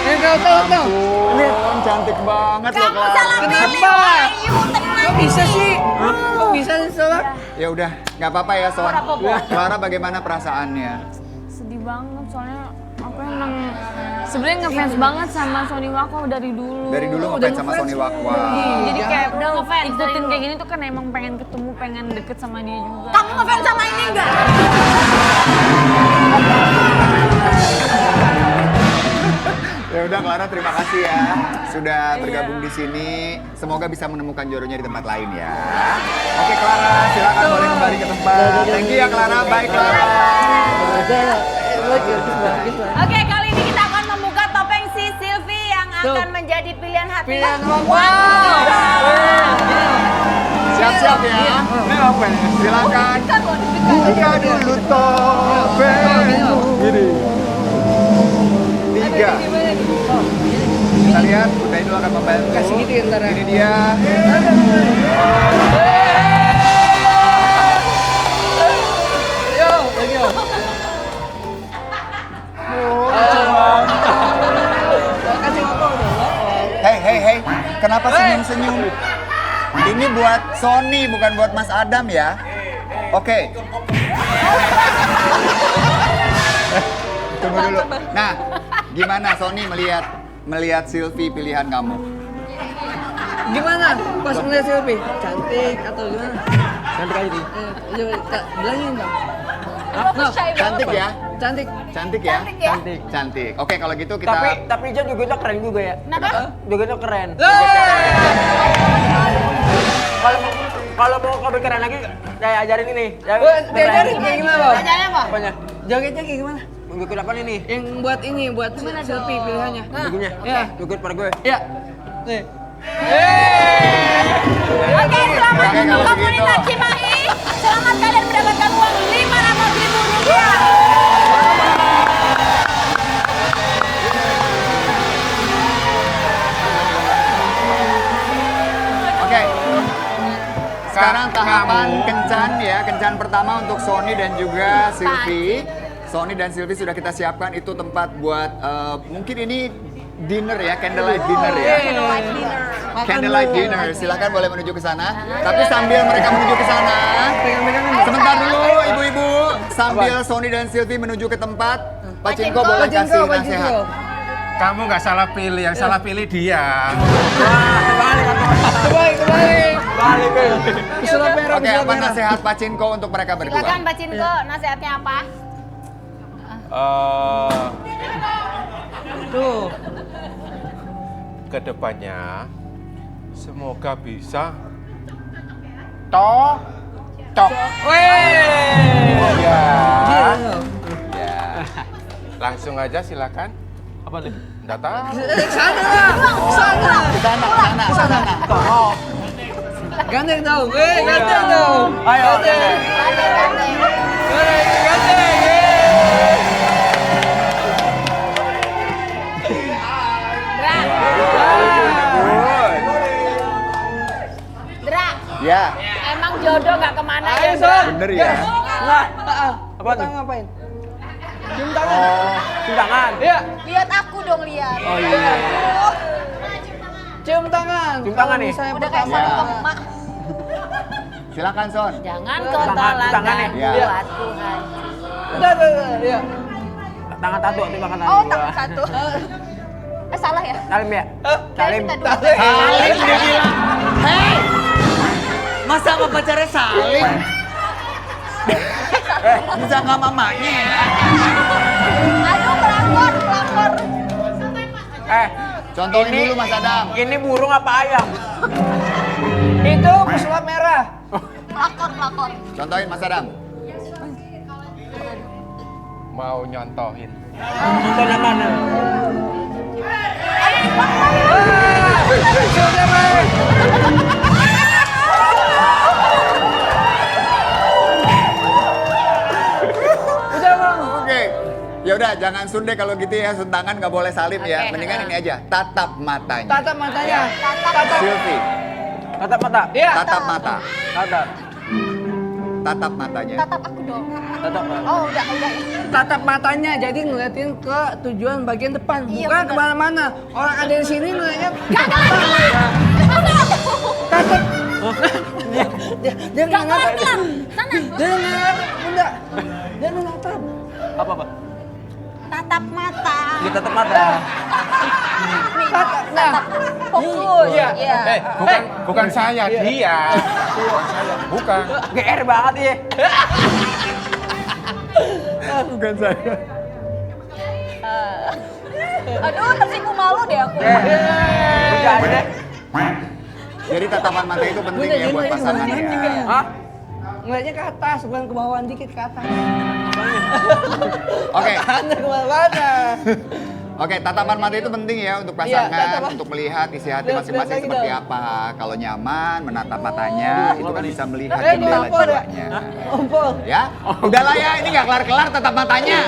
Yang kau tahu dong. Lihat, cantik banget loh Kamu salah Clara. pilih, Kenapa? Wahyu, tenang. Kok bisa sih? Kok bisa sih salah? Ya udah, nggak apa-apa ya Son. Apa-apa. Clara bagaimana perasaannya? Sedih banget soalnya aku emang sebenarnya ngefans banget sama Sony Wakwa dari dulu. Dari dulu ngefans sama Sony Wakwa. Jadi kayak Udah ngefans dari ikutin dulu. kayak gini tuh kan emang pengen ketemu, pengen deket sama dia juga. Kamu ngefans sama ini enggak? Ya udah Clara, terima kasih ya sudah bergabung di sini. Semoga bisa menemukan jodohnya di tempat lain ya. Oke Clara, silakan boleh kembali ke tempat. Thank you ya Clara, baik Clara. Oke, kali ini kita akan membuka topeng si Sylvie yang akan menjadi pilihan hati. Pilihan Wakwa. Siap-siap ya. Silakan buka dulu topengmu. Gini. 3. Kita lihat, Bunda Inul akan membantu. Kasih gitu ya ntar ya. Ini dia. Kenapa senyum-senyum? Ini buat Sony, bukan buat Mas Adam ya. Oke. Tunggu dulu. Nah, gimana Sony melihat Sylvie pilihan kamu? Gimana pas ngeliat Sylvie? Cantik atau gimana? Cantik aja nih. Bilangin dong. Cantik ya? Cantik. Cantik ya? Cantik ya? Cantik. Cantik. Oke, kalau gitu kita Tapi John jogetnya keren juga ya. Kenapa? Jogetnya keren. Hey! Kalau mau lebih keren lagi, saya ajarin ini. Diajarin kayak gimana, Bang? Ajarin apa? Apanya? Jogetnya kayak gimana? Joget apa ini? Yang buat ini, buat Sylvie pilihannya. Jogetnya? Ya. Joget pada gue. Ya. Nih. Oke, selamat Oke, kalau komunitas begitu. Cimahi. Selamat kalian mendapatkan uang Rp500.000. Oke. Sekarang tahapan kencan ya. Kencan pertama untuk Sony dan juga Sylvie. Sony dan Sylvie sudah kita siapkan itu tempat buat mungkin ini dinner ya, candlelight dinner ya. Candlelight dinner. Silakan boleh menuju ke sana. Tapi sambil mereka menuju ke sana, sebentar dulu ibu-ibu. Sambil Sony dan Sylvie menuju ke tempat, Pak Cinko boleh kasih nasihat. Kamu nggak salah pilih, yang salah pilih dia. Kembali. Oke, apa nasihat Pak Cinko untuk mereka berdua? Silakan Pak Cinko, nasihatnya apa? Tuh. Kedepannya semoga bisa Cok. ya. Gitu. Ya. Langsung aja silakan. Apa nih? Nggak tahu. Sana lah. Sana. Ke sana. Gandeng dong. Gandeng dong. Ayo. Gandeng. Gandeng. Dra, Ya, emang jodoh nggak kemana ya, Ayo, Dra? Son. bener ya. Nah, Apa kita tuh? ngapain? Cium tangan. Cium tangan. Iya. Lihat aku dong, lihat. Oh iya. Cium tangan. Cium tangan Kalau nih. misalnya Udah kayak pertama. sama emak. Silakan Son. Jangan kau Tangan talangkan nih. Iya. buat Tuhan. Udah. Iya. Tangan tato, itu tangan tato. Oh, tangan satu. Salah ya? Salim ya? Salim. Kita dua. Salim dia bilang. Hei, masa sama pacarnya salim? Bisa nggak mamanya? Aduh, pelakor. Contohin dulu Mas Adam. Ini burung apa ayam? Itu pesulap merah. Pelakor. Contohin Mas Adam. Mau nyontohin. Nonton yang mana? Sudah, Mas. Udah, Bang. Oke. Ya udah, jangan sunde kalau gitu ya. Sentangan nggak boleh salim ya. Oke. Mendingan ini aja. Tatap matanya. Tatap matanya. Tatap. Sylvie, Tatap mata. Iya. tatap mata. Tatap. Tatap matanya. Tatap aku dong. Tatap. Oh, udah. Tatap matanya, jadi ngeliatin ke tujuan bagian depan, Iya, bukan bener. kemana-mana. Orang ada di sini ngeliatnya Tatap. dia nggak natap. Sana. Dia nggak natap, bunda. Dia nggak natap. Apa? Tatap mata. Dia tatap mata. Tatap. Nah, Fokus. Iya. Bukan saya, dia. Bukan saya, bukan. GR banget ya. Bukan saya. Aduh, tersinggung malu deh aku. Udah aja deh. Jadi tatapan mata itu penting ya buat pasangan ya. Hah? ngeliatnya ke atas, bukan ke bawah dikit ke atas. Oke. Anda kemana-mana. Oke, tatapan mata itu penting ya untuk Iya, pasangan, tatapan. untuk melihat isi hati Lihat masing-masing lagi seperti dong. apa. Kalau nyaman, menatap matanya, itu kan bisa melihat Eh, jendela kompor ya? jiwanya. Kompor. Ya, udahlah ya, ini nggak kelar-kelar tatap matanya.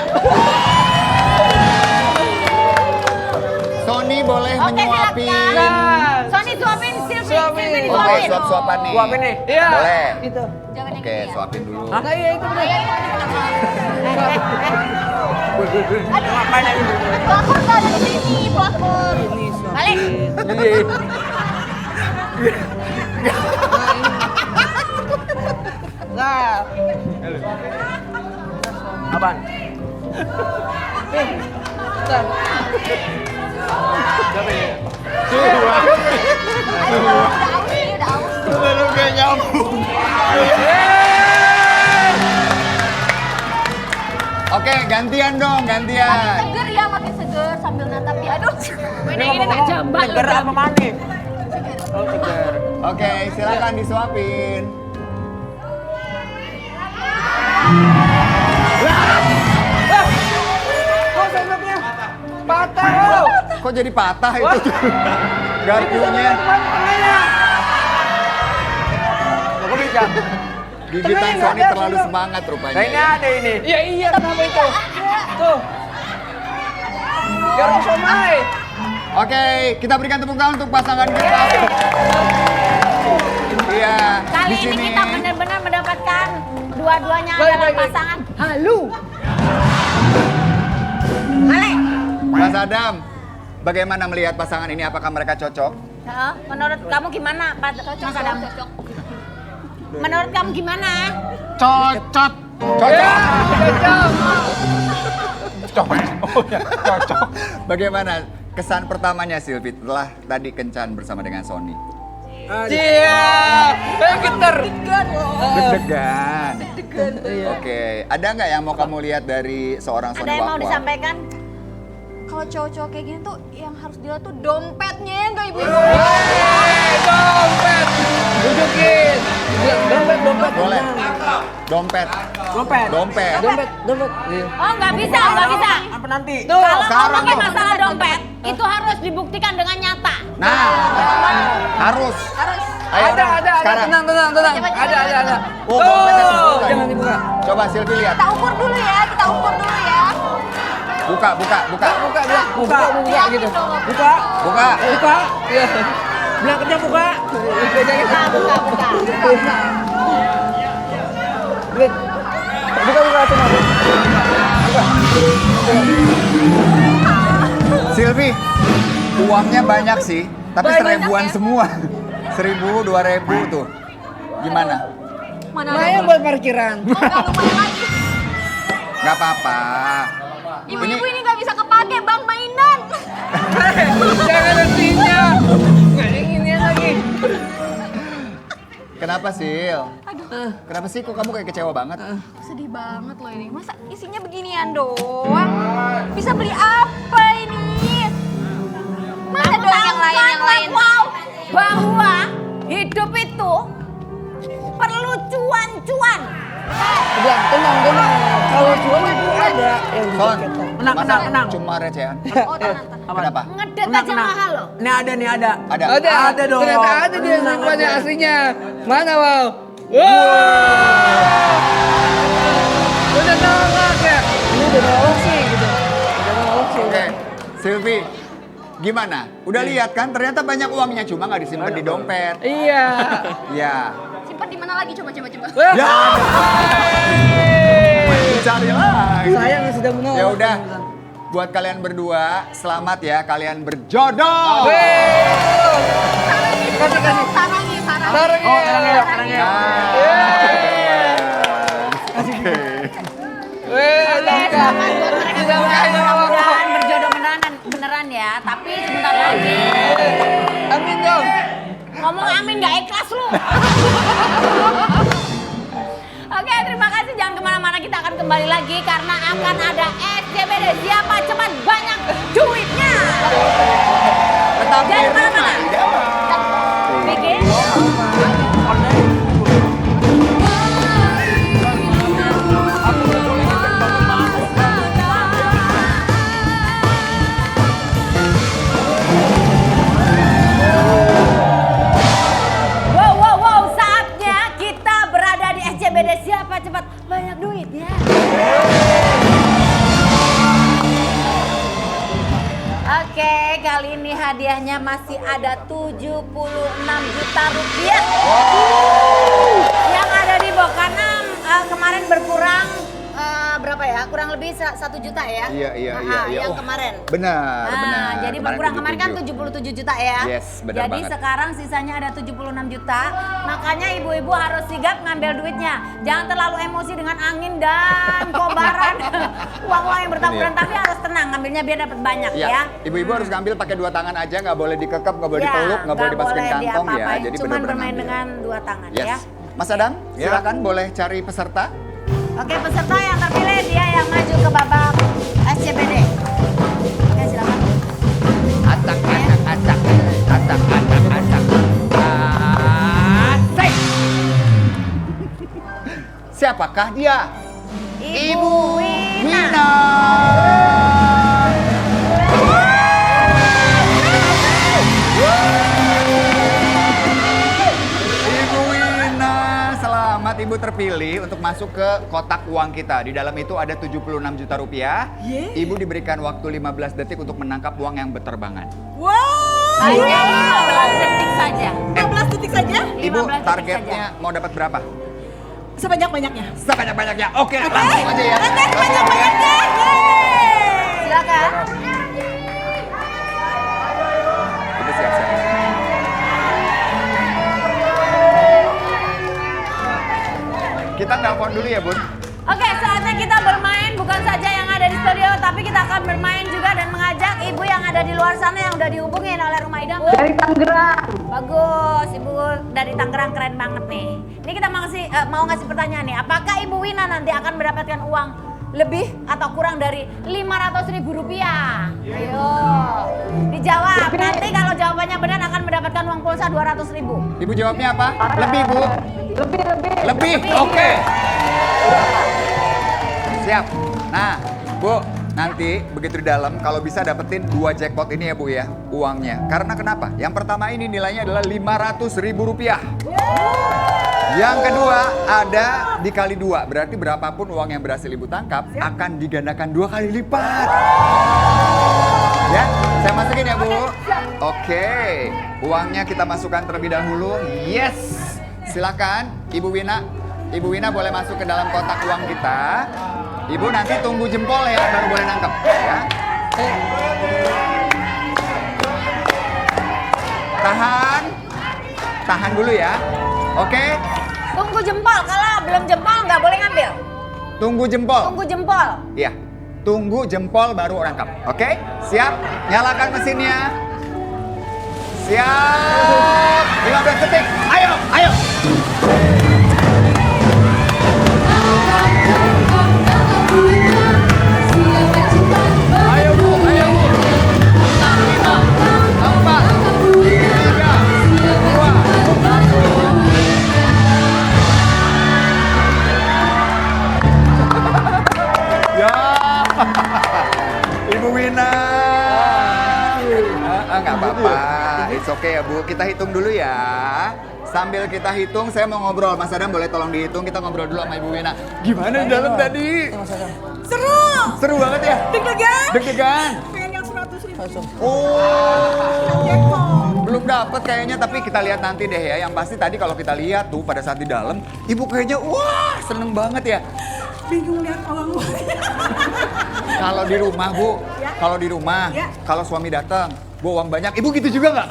Sony boleh Oke, menyuapin. silakan. Sony suapin, Sylvie. Suapin. Sylvie Oke, disuapin. suap-suapin nih. Suapin nih. Iya. Boleh. Gitu. Jangan yang Oke, ini ya. suapin dulu. Nah, iya itu benar. Ngapain aja? Pelakor nggak ada di sini, pelakor. Ini suapin. Balik. Nah. Apaan? Bentar. Siapa ini? Udah aus. Belum kayak nyambung. Oke, gantian dong, gantian. Seger ya, makin seger sambil natap ya. Aduh. Ini tak jambak lu. Seger apa manis? Oh, seger. Oke, silakan disuapin. Kok sendoknya patah loh. Kok jadi patah itu tuh? Garpunya. Tengahnya. Kok bisa? Gigitan Sony terlalu semangat rupanya. Nah ini ya. ada ini. Iya iya kenapa itu? Tuh. Garam somai. Oke, kita berikan tepuk tangan untuk pasangan kita. Iya, Kali di ini sini. kita benar-benar mendapatkan dua-duanya Baik, adalah baik, baik. pasangan halu. Ale, Mas Adam, bagaimana melihat pasangan ini? Apakah mereka cocok? menurut kamu gimana, Mas Adam? Cocok. Menurut kamu gimana? Cocok. Cocok. Cocok. Oh ya, cocok. Bagaimana kesan pertamanya Silvi setelah tadi kencan bersama dengan Sony? Iya. Geter. Deg-degan. Oke, ada nggak yang mau kamu lihat dari seorang Ada Sony yang mau Wakwa? disampaikan? Kalau cowok-cowok kayak gini tuh yang harus dilihat tuh dompetnya ya nggak ibu-ibu. Dompet. Tunjukin. Dompet. Boleh. Dompet. Dompet. Dompet. Dompet. Iya. Oh, nggak bisa, nggak bisa. Apa nanti? Kalau sekarang ngomongin dong. masalah dompet, itu harus dibuktikan dengan nyata. Nah, harus. Harus. Ayo, Ada. sekarang. Tenang. Ada. Oh, dompetnya Tuh, terbuka. jangan dibuka. Coba Silvi lihat. Kita ukur dulu ya, Buka. Buka gitu. Buka. Buka. Buka. Iya. Bilang kerja buka. Buka. Buka semua. Silvi, uangnya banyak sih, tapi Banyak seribuan ya? semua. 1.000, 2.000 tuh. Gimana? Mana Lumayan buat parkiran. Oh, nggak lumayan lagi. Gak apa-apa. Ibu-ibu ini nggak bisa kepake bang mainan. Jangan hentinya. Nggak inginnya lagi. Kenapa Sil? Aduh, Kenapa sih kok kamu kayak kecewa banget? sedih banget loh ini. Masa isinya beginian doang? Bisa beli apa ini? Mana dong yang lain? Wow, bahwa hidup itu perlu cuan-cuan. Udah, tenang. Kalau cuan itu ada yang bisa Son, cetak. Tenang, masa tenang. cuma recehan? Oh, tenang. Kenapa? Ngedet aja mahal loh. Nih ada. Ada. Ada dong. Ternyata ada dia simpannya aslinya. Mana wow? Udah nolak ya? Ini udah nolak sih gitu. Oke, Silvi, gimana? Udah lihat kan? Ternyata banyak uangnya, cuma nggak disimpan di dompet. Iya. Iya. Simpan di mana lagi? Coba. Ya. Cari lagi. Sayang sudah menolak. Ya udah. Buat kalian berdua, selamat ya, kalian berjodoh. Kasih. Sarangi. Taruh Oh, tenangnya. Oke. Selamat buat mereka berdua. Mudah-mudahan berjodoh beneran ya. Tapi sebentar lagi. Amin dong. Ngomong amin gak ikhlas lu. Oke, terima kasih. Jangan kemana-mana, kita akan kembali lagi karena akan ada SCBD. Siapa cepat banyak duitnya. Tetap di Jangan rumah. kemana-mana. Bikin. Wow, saatnya kita berada di SCBD. Siapa cepat banyak duitnya. Oke, kali ini hadiahnya masih ada 76 juta rupiah. Yang ada di bawah karena kemarin berkurang berapa berapa ya? Kurang lebih 1 juta ya? Iya. Yang Oh, kemarin. Benar. Jadi berkurang kemarin kan 77 juta ya. Yes, benar Jadi banget. sekarang sisanya ada 76 juta. Makanya ibu-ibu harus sigap ngambil duitnya. Jangan terlalu emosi dengan angin dan kobaran. Uang-uang yang bertaburan, tapi harus tenang ngambilnya biar dapat banyak Iya. ya. Ibu-ibu harus ngambil pakai 2 tangan aja, nggak boleh dikekep, nggak boleh Ya, dipeluk, nggak boleh dimasukin boleh kantong ya. diapa-apain. Jadi Cuman benar-benar bermain ngambil. dengan 2 tangan Yes. ya. Mas Adam, Ya. silakan boleh cari peserta. Oke, peserta yang terpilih dia yang maju ke babak SCBD. Oke, silakan. Acak. Asik. Siapakah dia? Ibu Wina. Wina. Ibu Wina, selamat Ibu terpilih untuk masuk ke kotak uang kita. Di dalam itu ada 76 juta rupiah. Ibu diberikan waktu 15 detik untuk menangkap uang yang berterbangan. Wow. Hanya 15 detik saja. 15 detik saja? Ibu 15 detik targetnya mau dapat berapa? Sebanyak-banyaknya. Sebanyak-banyaknya. Oke, langsung aja ya. Oke, sebanyak-banyaknya. Silakan. Ibu siap-siap. Kita telepon dulu ya, Bun. Oke, saatnya kita bermain bukan saja yang ada di studio, tapi kita akan bermain juga dan mengajak ibu yang ada di luar sana yang udah dihubungin oleh Rumah Idam. Dari Tangerang. Bagus, ibu dari Tangerang keren banget nih. Ini kita mau ngasih pertanyaan nih, apakah Ibu Wina nanti akan mendapatkan uang lebih atau kurang dari 500.000 rupiah? Ayo, dijawab. Nanti kalau jawabannya benar akan mendapatkan uang pulsa 200.000. Ibu jawabnya apa? Lebih, Bu. Lebih. Lebih. Oke. Siap. Nah, Bu, nanti begitu di dalam kalau bisa dapetin 2 jackpot ini ya, Bu ya, uangnya. Karena kenapa? Yang pertama ini nilainya adalah 500.000 rupiah. Yang kedua ada dikali 2, berarti berapapun uang yang berhasil Ibu tangkap akan digandakan 2 kali lipat. Ya, saya masukin ya, Bu. Oke, uangnya kita masukkan terlebih dahulu. Yes, silakan Ibu Wina. Ibu Wina boleh masuk ke dalam kotak uang kita. Ibu nanti tunggu jempol ya, baru boleh nangkep ya. Tahan dulu ya. Oke, Tunggu jempol, kalau belum jempol nggak boleh ngambil. tunggu jempol. Tunggu jempol. Iya, tunggu jempol baru nangkep. Oke, siap? Nyalakan mesinnya. Siap. 15 detik. Ayo. Ayo, Bu. 4, 3, 2, 1. Ya. Ibu Wina. Nggak apa-apa. It's okay ya, Bu. Kita hitung dulu ya. Sambil kita hitung, saya mau ngobrol. Mas Adam boleh tolong dihitung, kita ngobrol dulu sama Ibu Wina. Gimana di dalam tadi? Seru. Seru banget ya? Deg-degan. Deg-degan. Pengen yang 100.000. Oh, belum dapet kayaknya, tapi kita lihat nanti deh ya. Yang pasti tadi kalau kita lihat tuh pada saat di dalam, Ibu kayaknya wah seneng banget ya. Bingung lihat uang. Kalau di rumah, Bu, kalau di rumah, Ya. kalau suami datang, bawa uang banyak, Ibu gitu juga nggak?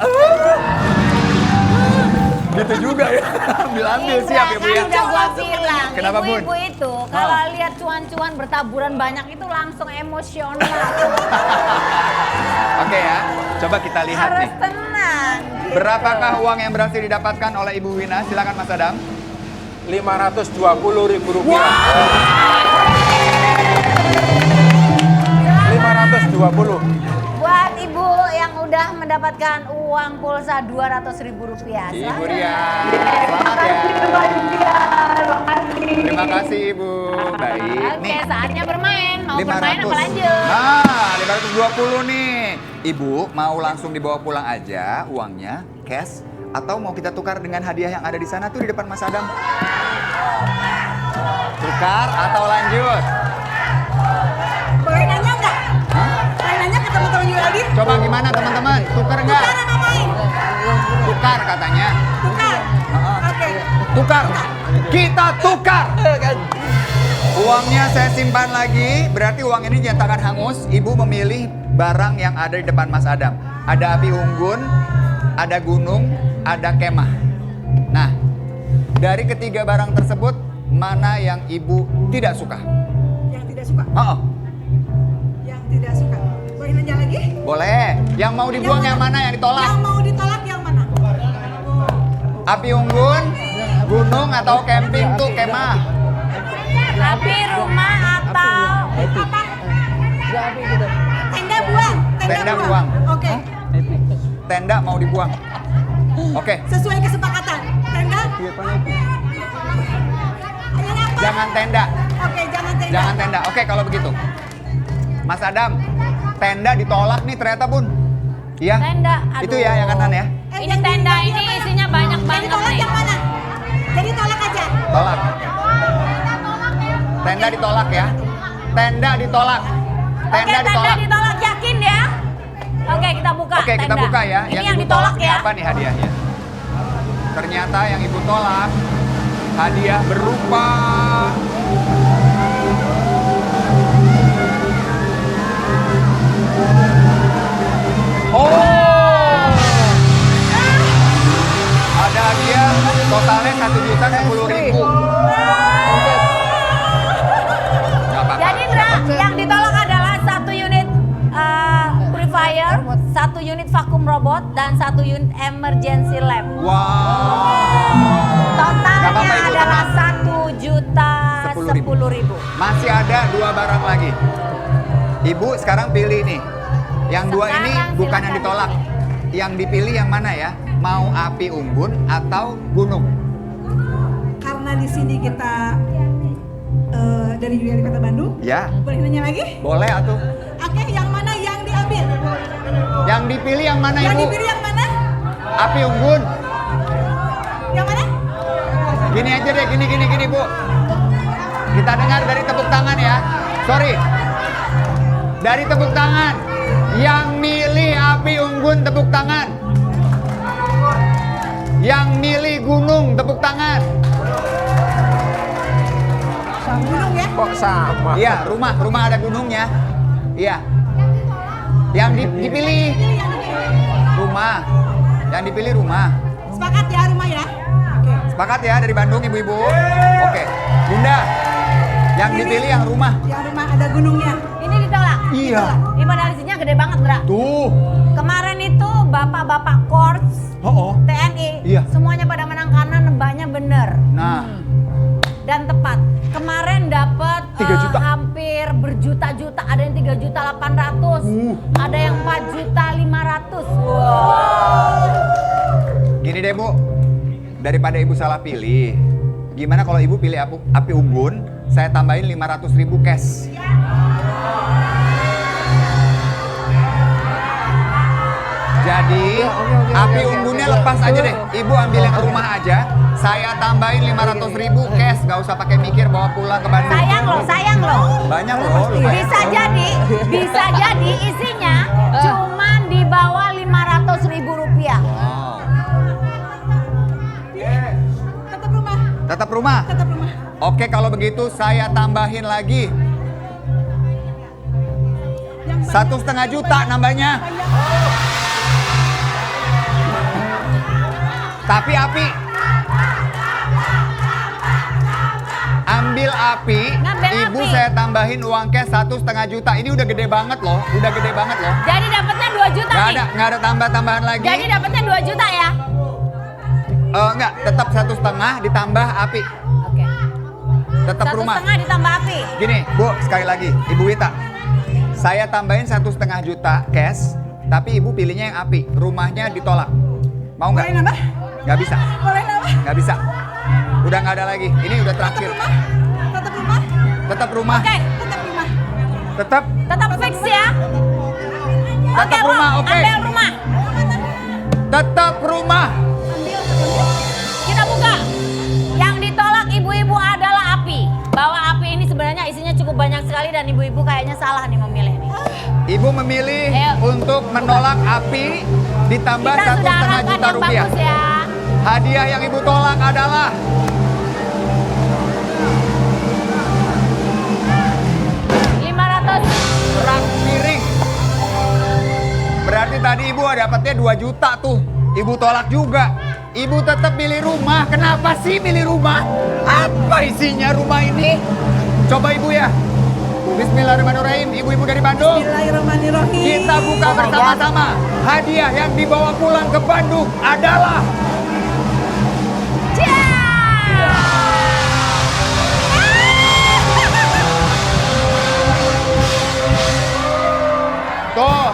Gitu juga ya, ambil siap ya Bu ya. Kan udah gua bilang, Kenapa, Bun? ibu-ibu itu kalau lihat cuan-cuan bertaburan banyak itu langsung emosional. Oke ya, coba kita lihat Harus nih. tenang. gitu. Berapakah uang yang berhasil didapatkan oleh Ibu Wina? Silakan Mas Adam. 520.000 rupiah. 520. Buat ibu yang udah mendapatkan uang pulsa 200.000 rupiah. Ibu Rian, selamat ya. Terima kasih Ibu. Baik. Oke, saatnya bermain. Mau bermain apa lanjut? Nah, 520 nih. Ibu mau langsung dibawa pulang aja uangnya, cash, atau mau kita tukar dengan hadiah yang ada di sana tuh di depan Mas Adam? Tukar atau lanjut? Boleh nanya nggak? Boleh nanya ke teman-teman Yuladi? Coba gimana teman-teman? Tukar nggak? Tukar apa main? Tukar katanya. Tukar. Oke. Tukar. Kita tukar. Uangnya saya simpan lagi, berarti uang ini dinyatakan hangus. Ibu memilih barang yang ada di depan Mas Adam. Ada api unggun, ada gunung, ada kemah. Nah, dari ketiga barang tersebut, mana yang ibu tidak suka? Yang tidak suka. Oh, Yang tidak suka. Boleh nanya lagi? boleh. Yang mau dibuang yang mana, yang ditolak? Yang mau ditolak yang mana? Api unggun, gunung atau camping tuh kemah. Api, rumah atau Apa? Tenda buang. Tenda buang. Oke. Tenda mau dibuang. Oke, Sesuai kesepakatan. Tenda. Yang apa? jangan tenda. Oke, jangan tenda. Jangan tenda. Oke, kalau begitu. Mas Adam, tenda ditolak nih ternyata, Bun. Iya. tenda? Itu ya yang kanan ya. Ini tenda ini isinya banyak Jadi banget tolak nih. yang mana? Jadi tolak aja. Tolak. Tenda ditolak ya. Tenda ditolak. Oke, Tenda tenda ditolak. ditolak, yakin ya? Oke, kita buka Oke, kita tenda. buka ya. Ini yang ibu ditolak tolak nih ya. apa nih hadiahnya? Ternyata yang ibu tolak hadiah berupa ada hadiah totalnya 1.010.000. Nggak apa-apa. Jadi Indra, yang ditolak adalah 1 unit purifier, 1 unit vacuum robot, dan 1 unit emergency lamp. Wow. Totalnya Nggak apa-apa, Ibu, adalah tenang. 1.010.000. Masih ada 2 barang lagi. Ibu sekarang pilih nih. Yang 2 ini Sekarang bukan yang silakan ditolak. Yang dipilih yang mana ya? Mau api unggun atau gunung? Karena di sini kita dari Kota Bandung. Ya, Boleh nanya lagi? boleh atuh. Oke, yang mana yang diambil? Yang dipilih yang mana, Yang Ibu? dipilih yang mana? Api unggun. Yang mana? Gini aja deh, gini, Bu. Kita dengar dari tepuk tangan ya. Sorry. Dari tepuk tangan. Yang milih api unggun tepuk tangan. Yang milih gunung tepuk tangan. Gunung ya? Kok sama? Iya, rumah ada gunungnya. Iya. Yang dipilih rumah. Yang dipilih rumah. Sepakat ya rumah ya? Oke. Sepakat ya dari Bandung ibu-ibu? Oke. Bunda, yang dipilih yang rumah. Yang rumah ada gunungnya. Ini ditolak. Iya. Ini modalisinya gede banget, Indra. Tuh. Kemarin itu bapak-bapak Korps Oh. TNI, Iya. semuanya pada menang karena nebaknya bener Nah, dan tepat. Kemarin dapat 3 juta. hampir berjuta-juta, ada yang 3.800.000, ada yang 4.500.000. Wow. gini deh Bu. Daripada ibu salah pilih, gimana kalau ibu pilih api unggun, saya tambahin 500.000 cash. Jadi, api unggunnya lepas aja deh. Ibu ambil yang rumah aja. Saya tambahin 500.000 cash, nggak usah pakai mikir bawa pulang ke Bandung. Sayang loh. Banyak loh. lumayan. Bisa jadi isinya cuman di bawah 500.000 rupiah. Tetap rumah. Tetap rumah. Tetap rumah. Oke, kalau begitu saya tambahin lagi. 1,5 juta nambahnya. Tapi api. Ambil api. Ngambil Ibu api. saya tambahin uang cash 1,5 juta. Ini udah gede banget loh. Udah gede banget loh. Jadi dapatnya 2 juta nih. Nggak ada tambah-tambahan lagi. Jadi dapatnya 2 juta ya. Enggak, tetap 1,5 ditambah api. Oke. Tetap rumah. 1,5 ditambah api. Gini, Bu, sekali lagi, Ibu Wita. Saya tambahin 1,5 juta cash, tapi Ibu pilihnya yang api. Rumahnya ditolak. Mau nggak? Boleh nambah? Nggak bisa. Boleh nambah? Nggak bisa. Udah nggak ada lagi. Ini udah terakhir. Tetap rumah? Tetap rumah. Oke. Tetap rumah. Tetap. Tetap fix ya. Tetap Lo, rumah, oke. ambil rumah. Tetap rumah. Kita buka. Yang ditolak ibu-ibu adalah api. Bahwa api ini sebenarnya isinya cukup banyak sekali dan ibu-ibu kayaknya salah nih memilih nih. Ibu memilih Ayo. untuk menolak api ditambah Kita sudah 1,5 arahkan juta yang rupiah. bagus ya. Hadiah yang Ibu tolak adalah tadi ibu dapatnya 2 juta tuh. Ibu tolak juga. Ibu tetap milih rumah. Kenapa sih milih rumah? Apa isinya rumah ini? Coba ibu ya. Bismillahirrahmanirrahim. Ibu-ibu dari Bandung. Bismillahirrahmanirrahim. Kita buka bersama-sama. Hadiah yang dibawa pulang ke Bandung adalah tuh,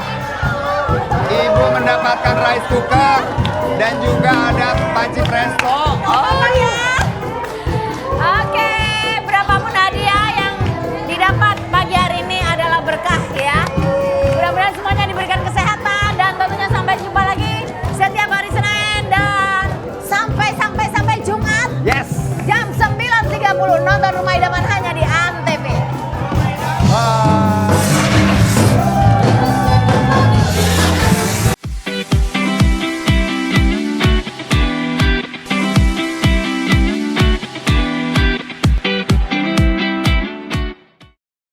ibu mendapatkan rice cooker dan juga ada panci presto. Oh,